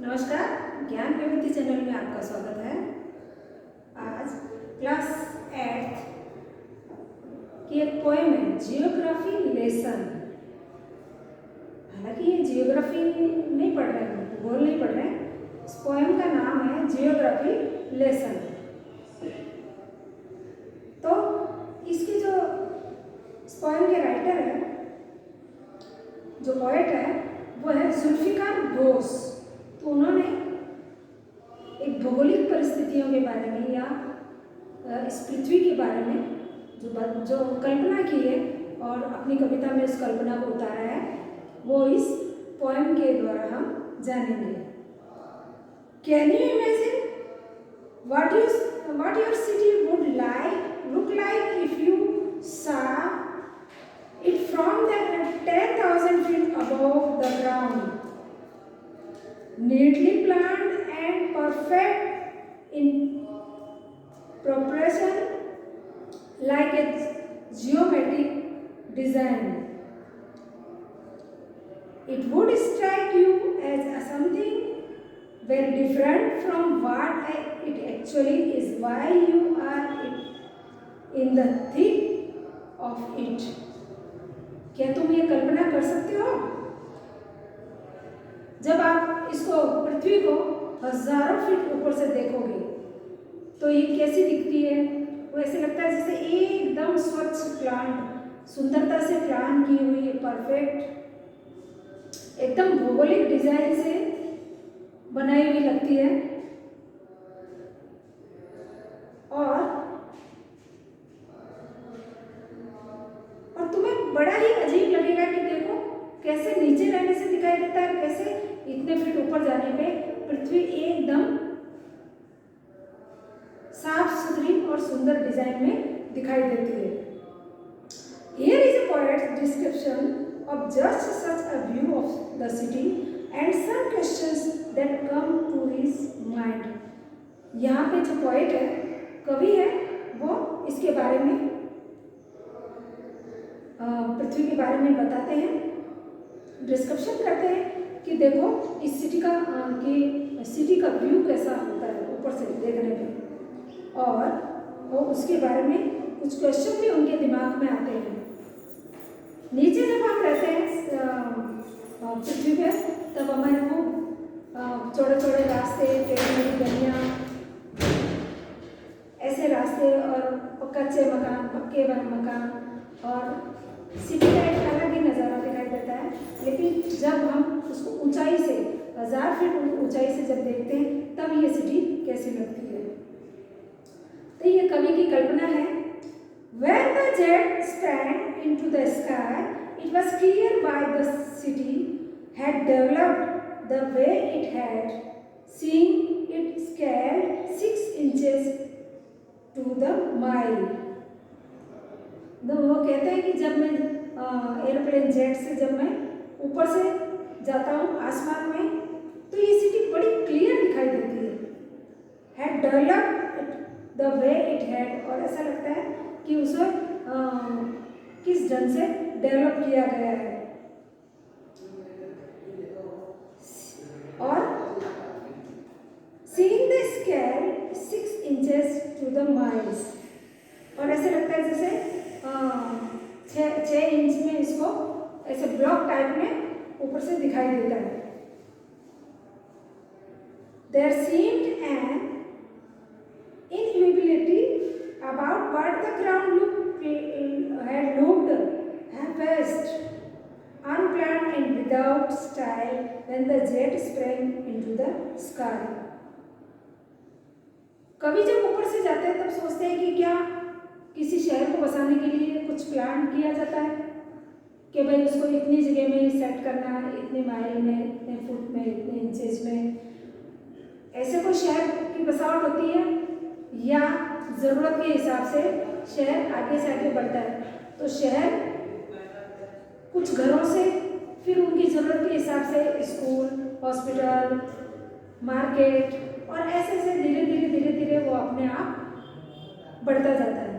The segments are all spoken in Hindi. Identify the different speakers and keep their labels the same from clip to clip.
Speaker 1: नमस्कार, ज्ञान विविधि चैनल में आपका स्वागत है। आज क्लास 8 की एक पोएम है जियोग्राफी लेसन। हालांकि ये जियोग्राफी नहीं पढ़ रहे हैं, भूगोल नहीं पढ़ रहे हैं। इस पोएम का नाम है जियोग्राफी लेसन। तो इसकी जो इस पोएम के राइटर है, जो पोएट है, वो है जुल्फिकार घोष। तो उन्होंने एक भौगोलिक परिस्थितियों के बारे में या इस पृथ्वी के बारे में जो कल्पना की है और अपनी कविता में उस कल्पना को उतारा है, वो इस पोएम के द्वारा हम जानेंगे। Can you imagine what your city would look like if you saw it from the 10,000 feet above the ground? Neatly planned and perfect in proportion, like a geometric design. It would strike you as something very different from what it actually is while you are in the thick of it. क्या तुम ये कल्पना कर सकते हो? जब आप इसको पृथ्वी को हजारों फीट ऊपर से देखोगे तो ये कैसी दिखती है? वो ऐसे लगता है जैसे एकदम स्वच्छ प्लांट, सुंदरता से प्लान की हुई, परफेक्ट, एकदम भौगोलिक डिजाइन से बनाई हुई लगती है। और तुम्हें बड़ा ही अजीब लगेगा कि देखो कैसे नीचे रहने से दिखाई देता है, कैसे इतने फीट ऊपर जाने पे पृथ्वी एकदम साफ सुथरी और सुंदर डिजाइन में दिखाई देती है। Here is a poet's description of just such a view of the city and some questions that come to his mind. यहाँ पे जो पोएट है, कवि है, वो इसके बारे में पृथ्वी के बारे में बताते हैं, डिस्क्रिप्शन करते हैं कि देखो इस सिटी का व्यू कैसा होता है ऊपर से देखने में, और वो उसके बारे में कुछ क्वेश्चन भी उनके दिमाग में आते हैं। नीचे जब हम रहते हैं पृथ्वी पे, तब हमारे को छोटे छोटे रास्ते, टेढ़ी गलियाँ, ऐसे रास्ते और कच्चे मकान, पक्के मकान, और सिटी का एक अलग ही नज़ारा दिखाई देता है। लेकिन जब हम उसको ऊंचाई से 1000 फीट ऊंचाई से जब देखते हैं, तब ये सिटी कैसी लगती है। तो ये कवि की कल्पना है। When the jet sprang into the sky, it was clear why the city had developed the way it had, seeing it scaled 6 inches to the mile. तो वो कहते हैं कि जब मैं एयरप्लेन जेट से जब मैं ऊपर से जाता हूँ आसमान में, तो ये सिटी बड़ी क्लियर दिखाई देती है। Had developed the way it had, और ऐसा लगता है कि उसे किस ढंग से डेवलप किया गया है। और seeing the scale 6 inches to the miles, और ऐसे लगता है जैसे 6 इंच में इसको ऐसे ब्लॉक टाइप में ऊपर से दिखाई देता है। There seemed an inevitability about what the ground had looked vast, unplanned and without style when the jet sprang into the sky. कभी जब ऊपर से जाते हैं तब सोचते हैं कि क्या किसी शहर को बसाने के लिए कुछ प्लान किया जाता है कि भाई उसको इतनी जगह में सेट करना है, इतने माइल में, इतने फुट में, इतने इंचेस में, ऐसे कोई शहर की बसावट होती है, या ज़रूरत के हिसाब से शहर आगे से आगे बढ़ता है। तो शहर कुछ घरों से फिर उनकी ज़रूरत के हिसाब से स्कूल, हॉस्पिटल, मार्केट, और ऐसे ऐसे धीरे धीरे वो अपने आप बढ़ता जाता है।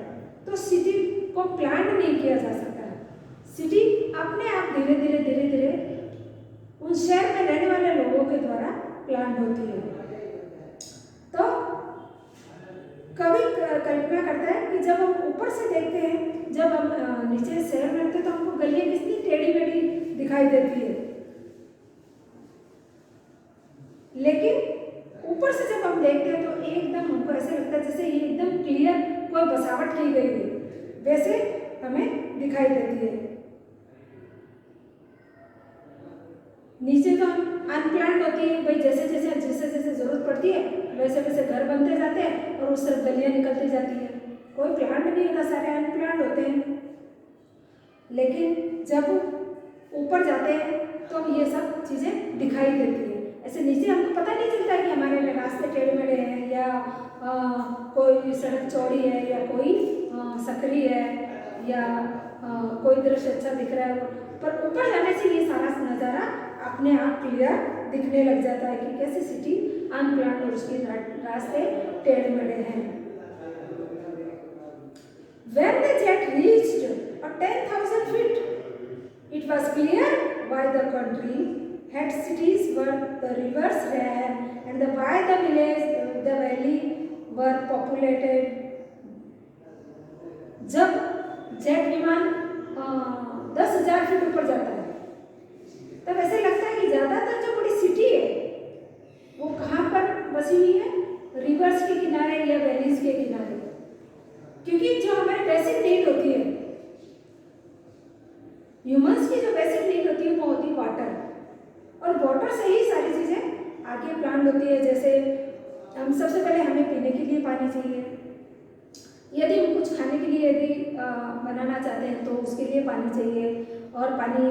Speaker 1: तो सिटी को प्लान नहीं किया जा सकता है। सिटी अपने आप धीरे धीरे उन शहर में रहने वाले लोगों के द्वारा प्लान होती है। तो कवि कल्पना करता है कि जब हम ऊपर से देखते हैं, जब हम नीचे शहर में रहते हैं, तो हमको गलियां कितनी टेढ़ी मेढ़ी दिखाई देती है, लेकिन ऊपर से जब हम देखते हैं तो एकदम हमको ऐसे लगता है जैसे ये एकदम क्लियर कोई बसावट की गई है, वैसे हमें दिखाई देती है। नीचे तो हम अनप्लान्ड होती है भाई, जैसे जैसे जैसे जैसे जरूरत पड़ती है वैसे वैसे घर बनते जाते हैं और उस तरफ गलियां निकलती जाती है, कोई प्लांट नहीं होता, सारे अनप्लान्ड होते हैं। लेकिन जब ऊपर जाते हैं तो ये सब चीज़ें दिखाई देती है। ऐसे नीचे हमको पता नहीं चलता कि हमारे रास्ते टेढ़े मेढ़े हैं या कोई सड़क चौड़ी है या कोई सकरी है या कोई दृश्य अच्छा दिख रहा है, पर ऊपर जाने से ये सारा नज़ारा अपने आप क्लियर दिखने लग जाता है कि कैसे सिटी अनप्लान्ड और उसके रास्ते टेढ़े मेढ़े हैं। When the jet reached 10,000 feet, it was clear why the country had cities where the rivers ran and why the valley were populated. जब जेट विमान 10,000 फीट ऊपर जाता है तब ऐसे लगता है कि ज़्यादातर जो बड़ी सिटी है वो कहाँ पर बसी हुई है, रिवर्स के किनारे या वैलीज के किनारे, क्योंकि जो हमारी बेसिक नीड होती है, ह्यूमंस की जो बेसिक नीड होती है वो होती है वाटर, और वाटर से ही सारी चीज़ें आगे प्लान होती है। जैसे हम सबसे पहले हमें पीने के लिए पानी चाहिए, यदि हम कुछ खाने के लिए यदि बनाना चाहते हैं तो उसके लिए पानी चाहिए, और पानी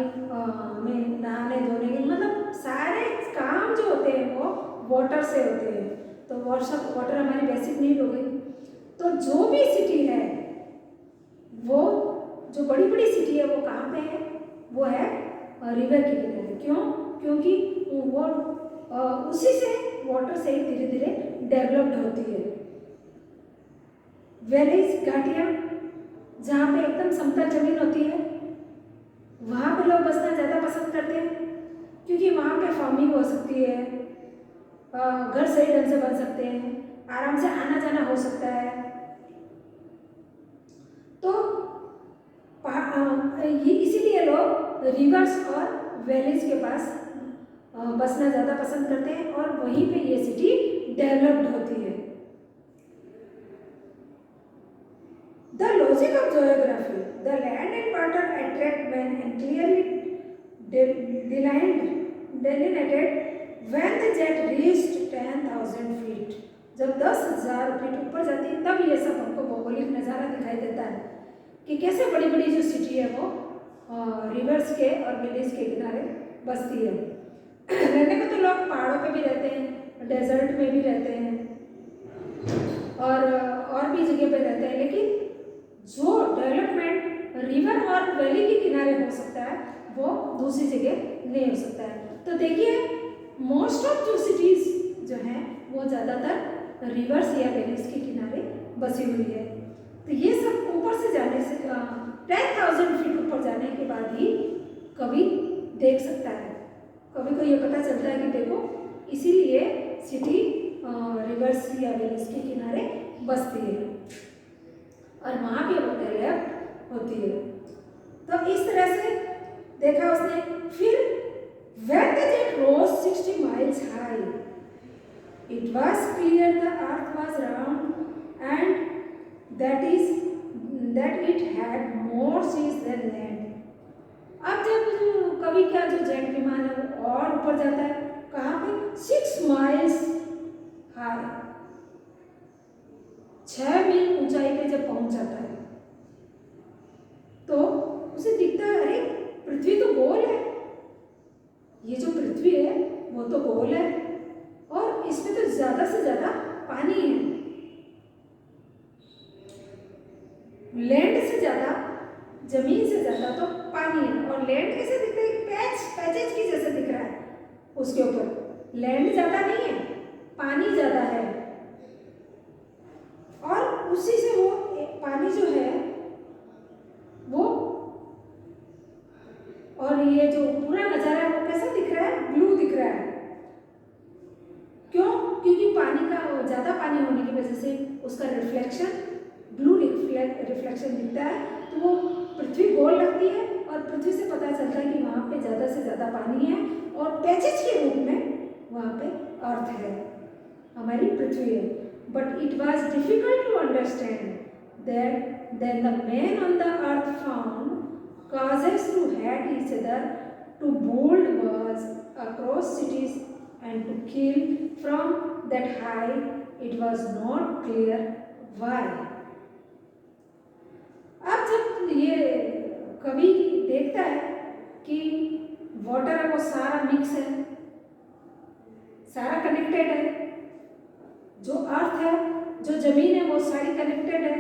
Speaker 1: में नहाने धोने के मतलब सारे काम जो होते हैं वो वाटर से होते हैं। तो वाटर हमारी बेसिक नीड हो गई। तो जो भी सिटी है वो जो बड़ी बड़ी सिटी है वो कहाँ पे है, वो है रिवर के किनारे। क्यों? क्योंकि वो उसी से वाटर से ही धीरे धीरे डेवलप्ड होती है। वैलीज घाटियाँ जहाँ पे एकदम समतल जमीन होती है वहाँ पे लोग बसना ज़्यादा पसंद करते हैं, क्योंकि वहाँ पे फार्मिंग हो सकती है, घर सही ढंग से बन सकते हैं, आराम से आना जाना हो सकता है। तो इसीलिए लोग रिवर्स और वैलीज के पास बसना ज़्यादा पसंद करते हैं और वहीं पे ये सिटी डेवलप्ड होती है। The logic of geography, the land and water attract when and clearly delineated when the jet reached 10,000 feet. जब 10,000 फीट ऊपर जाती है तब ये सब हमको भौगोलिक नज़ारा दिखाई देता है कि कैसे बड़ी बड़ी जो सिटी है वो रिवर्स के और विलेज के किनारे बसती है। रहने को तो लोग पहाड़ों पे भी रहते हैं, डेजर्ट में भी रहते हैं और भी जगह पे रहते हैं, लेकिन जो डेवलपमेंट रिवर और वैली के किनारे हो सकता है वो दूसरी जगह नहीं हो सकता है। तो देखिए मोस्ट ऑफ जो सिटीज़ जो हैं वो ज़्यादातर रिवर्स या वैलीज के किनारे बसी हुई है। तो ये सब ऊपर से जाने से 10,000 फीट ऊपर जाने के बाद ही कवि देख सकता है, कवि को ये पता चलता है कि देखो इसीलिए सिटी रिवर्स या वैलीज के किनारे बसती है और वहाँ भी वो डेवलप होती है। तो इस तरह से देखा उसने। फिर when the jet rose 60 miles high, it was clear the earth was round and that it had more seas than land. अब जब कवि का जो जेट विमान है वो और ऊपर जाता है, कहाँ पे? 6 miles हाई, 6 मील ऊंचाई पे जब पहुंच जाता है तो उसे दिखता है अरे पृथ्वी तो गोल है, ये जो पृथ्वी है वो तो गोल है और इसमें तो ज्यादा से ज्यादा पानी है, लैंड से ज्यादा, जमीन से ज्यादा तो पानी है। और लैंड कैसे दिखता है? पैचेज की जैसे दिख रहा है, उसके ऊपर लैंड ज्यादा नहीं है, पानी ज्यादा है और उसी से वो पानी जो है वो और ये जो पूरा नज़ारा है वो कैसा दिख रहा है? ब्लू दिख रहा है। पानी का ज़्यादा पानी होने की वजह से उसका रिफ्लेक्शन ब्लू रिफ्लेक्शन दिखता है, तो वो पृथ्वी गोल लगती है और पृथ्वी से पता चलता है कि वहाँ पे ज़्यादा से ज़्यादा पानी है और पैचेज के रूप में वहाँ पे अर्थ है, हमारी पृथ्वी है। But it was difficult to understand that then the man on the earth found causes to hate each other, to build walls across cities and to kill from that height. It was not clear why. अब जब ये कवि देखता है कि वाटर है वो सारा मिक्स है, सारा कनेक्टेड है, जो अर्थ है जो जमीन है वो सारी कनेक्टेड है,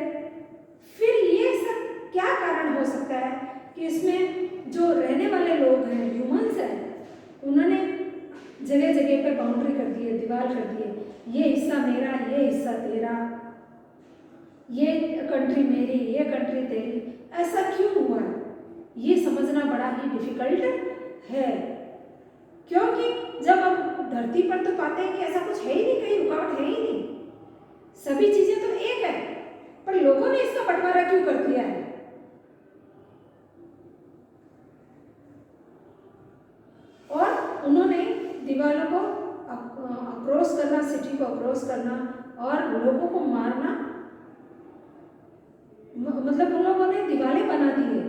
Speaker 1: फिर ये सब क्या कारण हो सकता है कि इसमें जो रहने वाले लोग हैं, ह्यूमंस हैं, उन्होंने जगह जगह पे बाउंड्री कर दी है, दीवार कर दी है, ये हिस्सा मेरा, ये हिस्सा तेरा, ये कंट्री मेरी, ये कंट्री तेरी। ऐसा क्यों हुआ? ये समझना बड़ा ही डिफिकल्ट है, क्योंकि जब हम धरती पर तो पाते हैं कि ऐसा कुछ है ही नहीं, कहीं रुकावट है ही नहीं, सभी चीजें तो एक है, पर लोगों ने इसका बंटवारा क्यों कर दिया है? और उन्होंने दीवारों को अक्रॉस करना, सिटी को अक्रॉस करना और लोगों को मारना, मतलब उन लोगों ने दीवारें बना दी है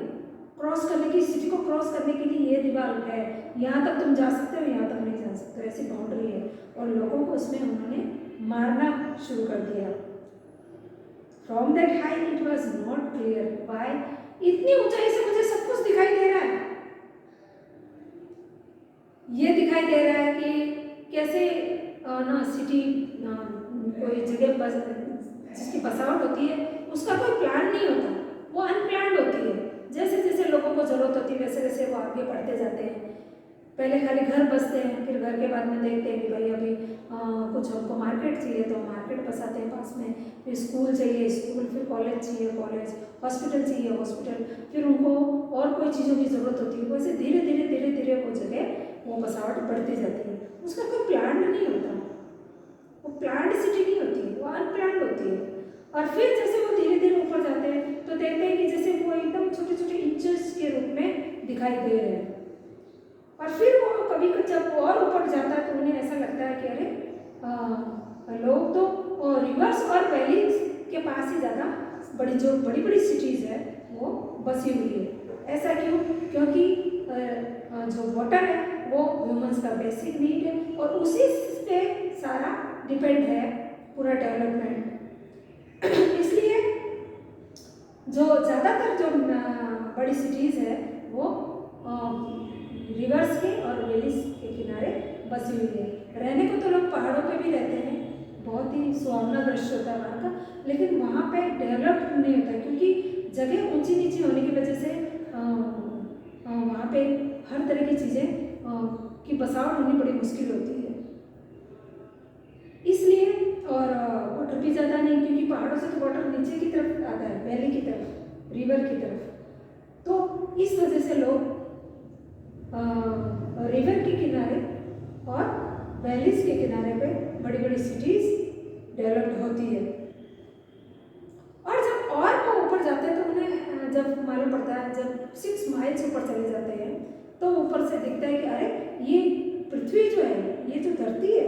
Speaker 1: क्रॉस करने की, सिटी को क्रॉस करने के लिए ये दीवार है, यहाँ तक तुम जा सकते हो, यहाँ तक नहीं जा सकते, ऐसी बाउंड्री है, और लोगों को उसमें उन्होंने मारना शुरू कर दिया। From that height it was not clear why, इतनी ऊंचाई से मुझे सब कुछ दिखाई दे रहा है, ये दिखाई दे रहा है कि कैसे ना सिटी कोई जगह बस जिसकी बसावट होती है उसका कोई प्लान नहीं होता, वो अनप्लान्ड होती है। जैसे जैसे लोगों को ज़रूरत होती है वैसे वैसे वो आगे बढ़ते जाते हैं। पहले खाली घर बसते हैं, फिर घर के बाद में देखते हैं कि भाई अभी कुछ हमको मार्केट चाहिए तो मार्केट बसाते हैं पास में, फिर स्कूल चाहिए स्कूल, फिर कॉलेज चाहिए कॉलेज, हॉस्पिटल चाहिए हॉस्पिटल, फिर उनको और कोई चीज़ों की ज़रूरत होती है। वैसे धीरे धीरे धीरे धीरे वो जगह वो बसावट बढ़ती जाती है, उसका कोई प्लान नहीं होता, वो प्लान्ड सिटी नहीं होती, वो अनप्लान्ड होती है। और फिर जैसे वो धीरे धीरे ऊपर जाते हैं तो देखते हैं कि जैसे वो एकदम छोटे छोटे इंचेस के रूप में दिखाई दे रहे हैं, और फिर वो कभी जब और ऊपर जाता है तो उन्हें ऐसा लगता है कि अरे लोग तो रिवर्स और वैलीज के पास ही ज़्यादा बड़ी जो बड़ी बड़ी सिटीज़ है वो बसी हुई है। ऐसा क्यों? क्योंकि जो वाटर है वो ह्यूमंस का बेसिक नीड है और उसी पे सारा डिपेंड है पूरा डेवलपमेंट। इसलिए जो ज़्यादातर जो बड़ी सिटीज़ है वो रिवर्स के और वैलीज के किनारे बसी हुई है। रहने को तो लोग पहाड़ों पे भी रहते हैं, बहुत ही सुहावना दृश्य होता है वहाँ का, लेकिन वहाँ पे डेवलप नहीं होता क्योंकि जगह ऊंची नीची होने की वजह से वहाँ पे हर तरह की चीज़ें की बसावट होनी बड़ी मुश्किल होती है। इसलिए और वाटर भी ज़्यादा नहीं, क्योंकि पहाड़ों से तो वाटर नीचे की तरफ आता है, वैली की तरफ, रिवर की तरफ, तो इस वजह से लोग रिवर के किनारे और वैलीज के किनारे पे बड़ी बड़ी सिटीज़ डेवलप होती है। और जब और वो ऊपर जाते हैं तो उन्हें जब मालूम पड़ता है, जब 6 माइल्स ऊपर चले जाते हैं तो ऊपर से दिखता है कि अरे ये पृथ्वी जो है, ये जो धरती है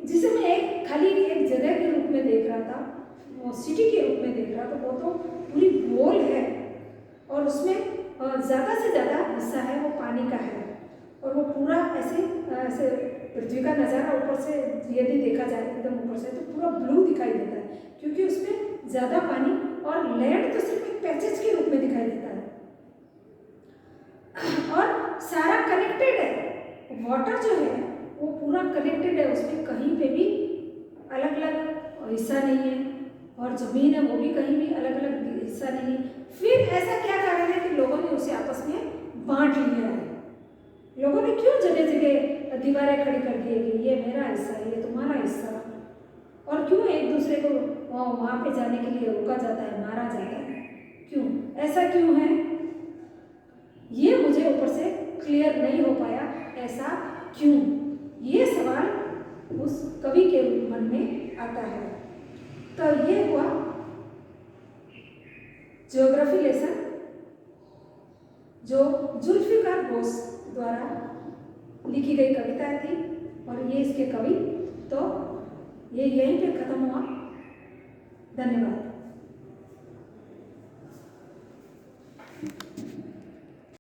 Speaker 1: जिसे मैं एक खाली एक जगह के रूप में देख रहा था, वो सिटी के रूप में देख रहा था, वो तो पूरी गोल है और उसमें ज़्यादा से ज़्यादा हिस्सा है वो पानी का है, और वो पूरा ऐसे ऐसे पृथ्वी का नज़ारा ऊपर से यदि देखा जाए एकदम ऊपर से तो पूरा ब्लू दिखाई देता है, क्योंकि उसमें ज़्यादा पानी, और लैंड तो सिर्फ एक पैचेज के रूप में दिखाई देता है और सारा कनेक्टेड है। वाटर जो है वो पूरा कनेक्टेड है, उसमें कहीं पे भी अलग अलग हिस्सा नहीं है, और ज़मीन है वो भी कहीं भी अलग अलग हिस्सा नहीं है। फिर ऐसा क्या कारण है कि लोगों ने उसे आपस में बांट लिया है? लोगों ने क्यों जगह जगह दीवारें खड़ी कर दी है कि ये मेरा हिस्सा है, ये तुम्हारा हिस्सा, और क्यों एक दूसरे को वहाँ पे जाने के लिए रोका जाता है, मारा जाता है? क्यों ऐसा क्यों है? ये मुझे ऊपर से क्लियर नहीं हो पाया, ऐसा क्यों? ये सवाल उस कवि सभी के मन में आता है। तो ये हुआ ज्योग्राफी लेसन, जो जुल्फिकार बोस द्वारा लिखी गई कविता थी और ये इसके कवि। तो ये यहीं पे खत्म हुआ। धन्यवाद।